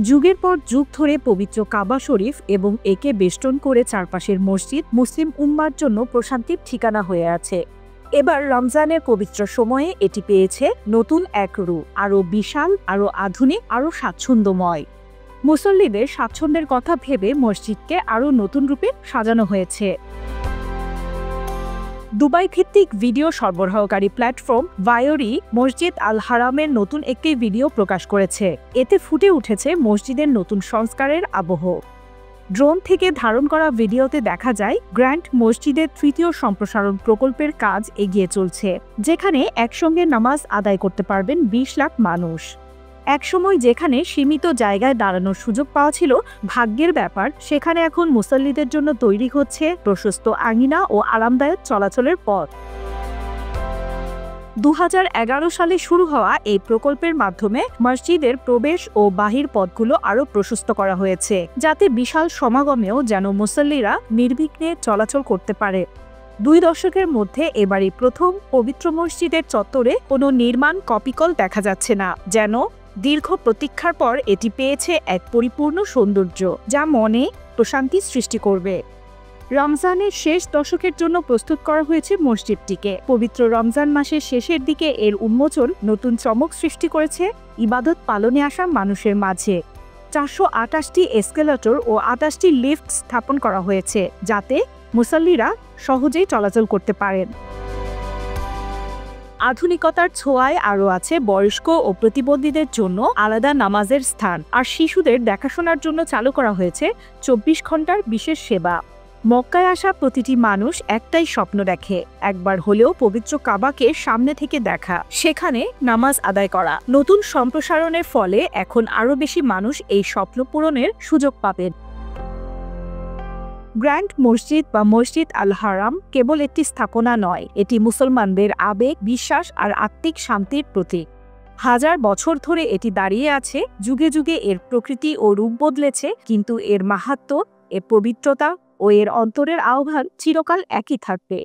যুগের পর যুগ ধরে পবিত্র কাবা শরীফ এবং একে বেষ্টন করে চারপাশের মসজিদ মুসলিম উম্মার জন্য প্রশান্তির ঠিকানা হয়ে আছে। এবার রমজানের পবিত্র সময়ে এটি পেয়েছে নতুন এক রূপ, আরও বিশাল, আরও আধুনিক, আরও স্বাচ্ছন্দ্যময়। মুসল্লিদের স্বাচ্ছন্দ্যের কথা ভেবে মসজিদকে আরও নতুন রূপে সাজানো হয়েছে। দুবাই ভিত্তিক ভিডিও সরবরাহকারী প্ল্যাটফর্ম ভায়োরি মসজিদ আল হারামের নতুন একটি ভিডিও প্রকাশ করেছে। এতে ফুটে উঠেছে মসজিদের নতুন সংস্কারের আবহ। ড্রোন থেকে ধারণ করা ভিডিওতে দেখা যায় গ্র্যান্ড মসজিদের তৃতীয় সম্প্রসারণ প্রকল্পের কাজ এগিয়ে চলছে, যেখানে একসঙ্গে নামাজ আদায় করতে পারবেন ২০ লাখ মানুষ। একসময় যেখানে সীমিত জায়গায় দাঁড়ানোর সুযোগ পাওয়া ছিল ভাগ্যের ব্যাপার, সেখানে এখন মুসল্লিদের জন্য তৈরি হচ্ছে প্রশস্ত আঙিনা ও আরামদায়ক চলাচলের পথ। ২০১১ সালে শুরু হওয়া এই প্রকল্পের মাধ্যমে মসজিদের প্রবেশ ও বাহির পথগুলো আরও প্রশস্ত করা হয়েছে, যাতে বিশাল সমাগমেও যেন মুসল্লিরা নির্বিঘ্নে চলাচল করতে পারে। ২ দশকের মধ্যে এবারই প্রথম পবিত্র মসজিদের চত্বরে কোনো নির্মাণ কপিকল দেখা যাচ্ছে না, যেন দীর্ঘ প্রতীক্ষার পর এটি পেয়েছে এক পরিপূর্ণ সৌন্দর্য, যা মনে প্রশান্তি সৃষ্টি করবে। রমজানের শেষ দশকের জন্য প্রস্তুত করা হয়েছে মসজিদটিকে। পবিত্র রমজান মাসের শেষের দিকে এর উন্মোচন নতুন চমক সৃষ্টি করেছে ইবাদত পালনে আসা মানুষের মাঝে। ৪২৮টি এসকেলেটর ও ২৮টি লিফট স্থাপন করা হয়েছে, যাতে মুসল্লিরা সহজেই চলাচল করতে পারেন। আধুনিকতার ছোঁয়ায় আরও আছে বয়স্ক ও প্রতিবন্ধীদের জন্য আলাদা নামাজের স্থান, আর শিশুদের দেখাশোনার জন্য চালু করা হয়েছে ২৪ ঘন্টার বিশেষ সেবা। মক্কায় আসা প্রতিটি মানুষ একটাই স্বপ্ন দেখে, একবার হলেও পবিত্র কাবাকে সামনে থেকে দেখা, সেখানে নামাজ আদায় করা। নতুন সম্প্রসারণের ফলে এখন আরও বেশি মানুষ এই স্বপ্ন পূরণের সুযোগ পাবেন। গ্র্যান্ড মসজিদ বা মসজিদ আল হারাম কেবল একটি স্থাপনা নয়, এটি মুসলমানদের আবেগ, বিশ্বাস আর আত্মিক শান্তির প্রতীক। হাজার বছর ধরে এটি দাঁড়িয়ে আছে, যুগে যুগে এর প্রকৃতি ও রূপ বদলেছে, কিন্তু এর মাহাত্ম্য, এর পবিত্রতা ও এর অন্তরের আহ্বান চিরকাল একই থাকবে।